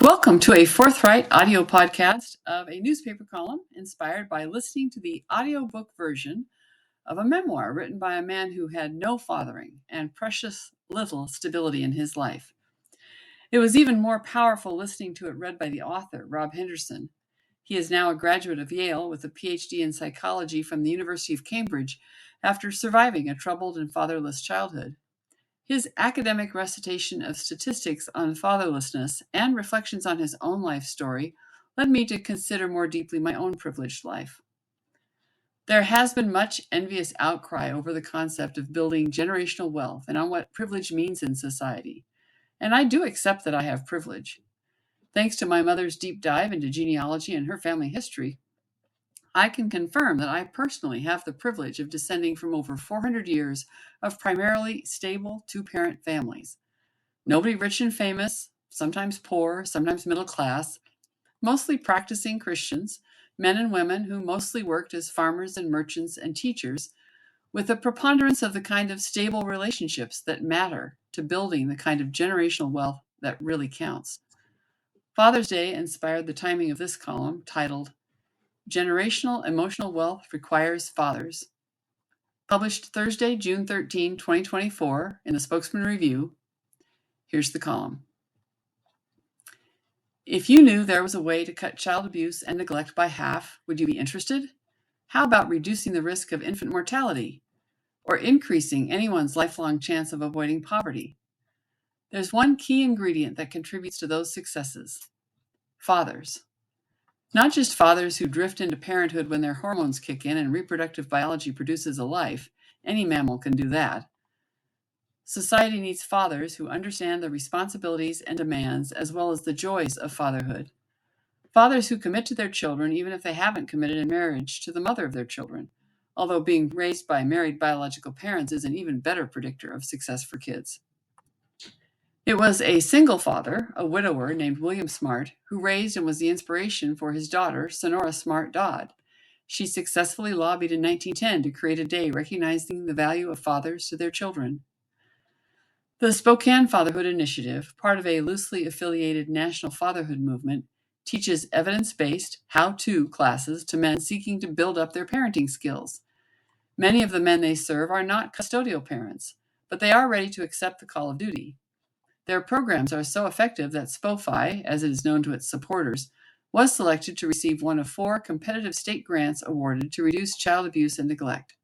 Welcome to a Forthright audio podcast of a newspaper column inspired by listening to the audiobook version of a memoir written by a man who had no fathering and precious little stability in his life. It was even more powerful listening to it read by the author, Rob Henderson. He is now a graduate of Yale with a PhD in psychology from the University of Cambridge after surviving a troubled and fatherless childhood. His academic recitation of statistics on fatherlessness and reflections on his own life story led me to consider more deeply my own privileged life. There has been much envious outcry over the concept of building generational wealth and on what privilege means in society. And I do accept that I have privilege. Thanks to my mother's deep dive into genealogy and her family history, I can confirm that I personally have the privilege of descending from over 400 years of primarily stable two-parent families. Nobody rich and famous, sometimes poor, sometimes middle class, mostly practicing Christians, men and women who mostly worked as farmers and merchants and teachers, with a preponderance of the kind of stable relationships that matter to building the kind of generational wealth that really counts. Father's Day inspired the timing of this column titled Generational Emotional Wealth Requires Fathers. Published Thursday, June 13, 2024 in the Spokesman Review. Here's the column. If you knew there was a way to cut child abuse and neglect by half, would you be interested? How about reducing the risk of infant mortality or increasing anyone's lifelong chance of avoiding poverty? There's one key ingredient that contributes to those successes: fathers. Not just fathers who drift into parenthood when their hormones kick in and reproductive biology produces a life. Any mammal can do that. Society needs fathers who understand the responsibilities and demands as well as the joys of fatherhood. Fathers who commit to their children even if they haven't committed in marriage to the mother of their children, although being raised by married biological parents is an even better predictor of success for kids. It was a single father, a widower named William Smart, who raised and was the inspiration for his daughter, Sonora Smart Dodd. She successfully lobbied in 1910 to create a day recognizing the value of fathers to their children. The Spokane Fatherhood Initiative, part of a loosely affiliated national fatherhood movement, teaches evidence-based how-to classes to men seeking to build up their parenting skills. Many of the men they serve are not custodial parents, but they are ready to accept the call of duty. Their programs are so effective that SPOFI, as it is known to its supporters, was selected to receive one of 4 competitive state grants awarded to reduce child abuse and neglect.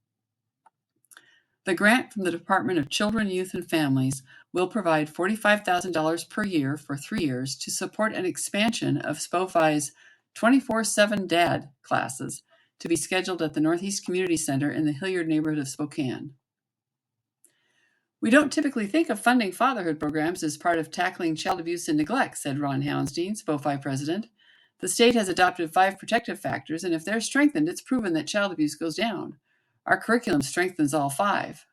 The grant from the Department of Children, Youth, and Families will provide $45,000 per year for 3 years to support an expansion of SPOFI's 24/7 DAD classes to be scheduled at the Northeast Community Center in the Hilliard neighborhood of Spokane. We don't typically think of funding fatherhood programs as part of tackling child abuse and neglect, said Ron Howenstein, SPOFI president. The state has adopted 5 protective factors, and if they're strengthened, it's proven that child abuse goes down. Our curriculum strengthens all 5.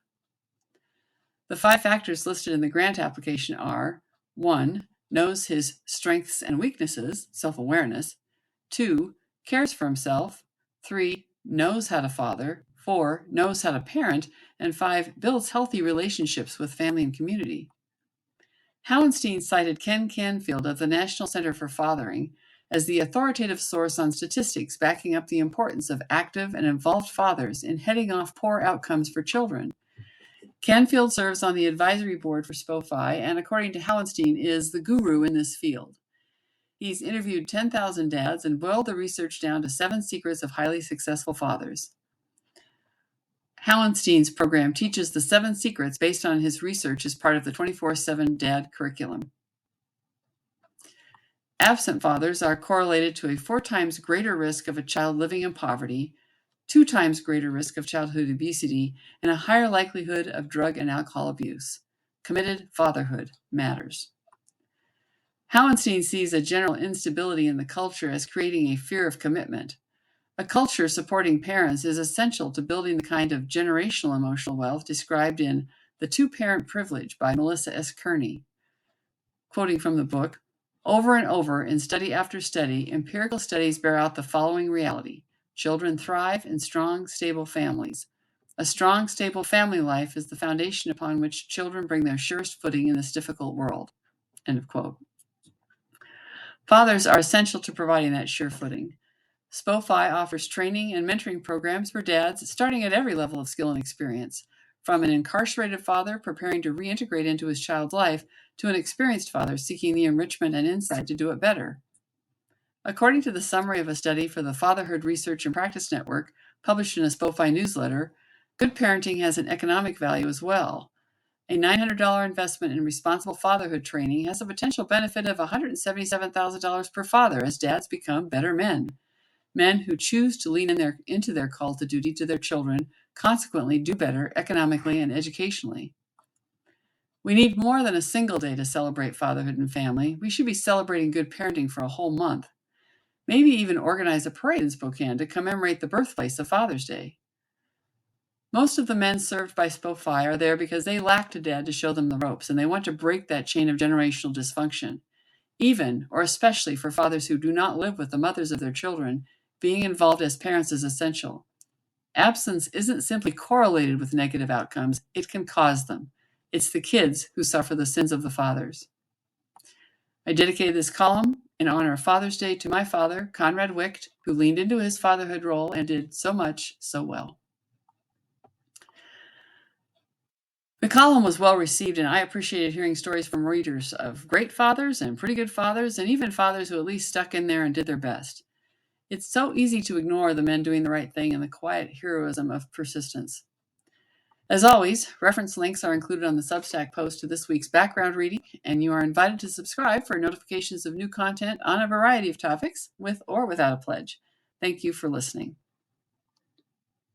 The 5 factors listed in the grant application are: 1, knows his strengths and weaknesses, self-awareness; 2, cares for himself; 3, knows how to father; 4, knows how to parent; and 5, builds healthy relationships with family and community. Howenstein cited Ken Canfield of the National Center for Fathering as the authoritative source on statistics backing up the importance of active and involved fathers in heading off poor outcomes for children. Canfield serves on the advisory board for SPOFI and, according to Howenstein, is the guru in this field. He's interviewed 10,000 dads and boiled the research down to 7 secrets of highly successful fathers. Howenstein's program teaches the 7 secrets based on his research as part of the 24/7 DAD curriculum. Absent fathers are correlated to a 4 times greater risk of a child living in poverty, 2 times greater risk of childhood obesity, and a higher likelihood of drug and alcohol abuse. Committed fatherhood matters. Howenstein sees a general instability in the culture as creating a fear of commitment. A culture supporting parents is essential to building the kind of generational emotional wealth described in The Two-Parent Privilege by Melissa S. Kearney. Quoting from the book, over and over in study after study, empirical studies bear out the following reality: children thrive in strong, stable families. A strong, stable family life is the foundation upon which children bring their surest footing in this difficult world. End of quote. Fathers are essential to providing that sure footing. SPOFI offers training and mentoring programs for dads starting at every level of skill and experience, from an incarcerated father preparing to reintegrate into his child's life to an experienced father seeking the enrichment and insight to do it better. According to the summary of a study for the Fatherhood Research and Practice Network, published in a SPOFI newsletter, good parenting has an economic value as well. A $900 investment in responsible fatherhood training has a potential benefit of $177,000 per father as dads become better men. Men who choose to lean into their call to duty to their children consequently do better economically and educationally. We need more than a single day to celebrate fatherhood and family. We should be celebrating good parenting for a whole month. Maybe even organize a parade in Spokane to commemorate the birthplace of Father's Day. Most of the men served by SPOFI are there because they lacked a dad to show them the ropes, and they want to break that chain of generational dysfunction. Even, or especially for fathers who do not live with the mothers of their children, being involved as parents is essential. Absence isn't simply correlated with negative outcomes, it can cause them. It's the kids who suffer the sins of the fathers. I dedicated this column in honor of Father's Day to my father, Conrad Wicht, who leaned into his fatherhood role and did so much so well. The column was well received, and I appreciated hearing stories from readers of great fathers and pretty good fathers, and even fathers who at least stuck in there and did their best. It's so easy to ignore the men doing the right thing and the quiet heroism of persistence. As always, reference links are included on the Substack post to this week's background reading, and you are invited to subscribe for notifications of new content on a variety of topics, with or without a pledge. Thank you for listening.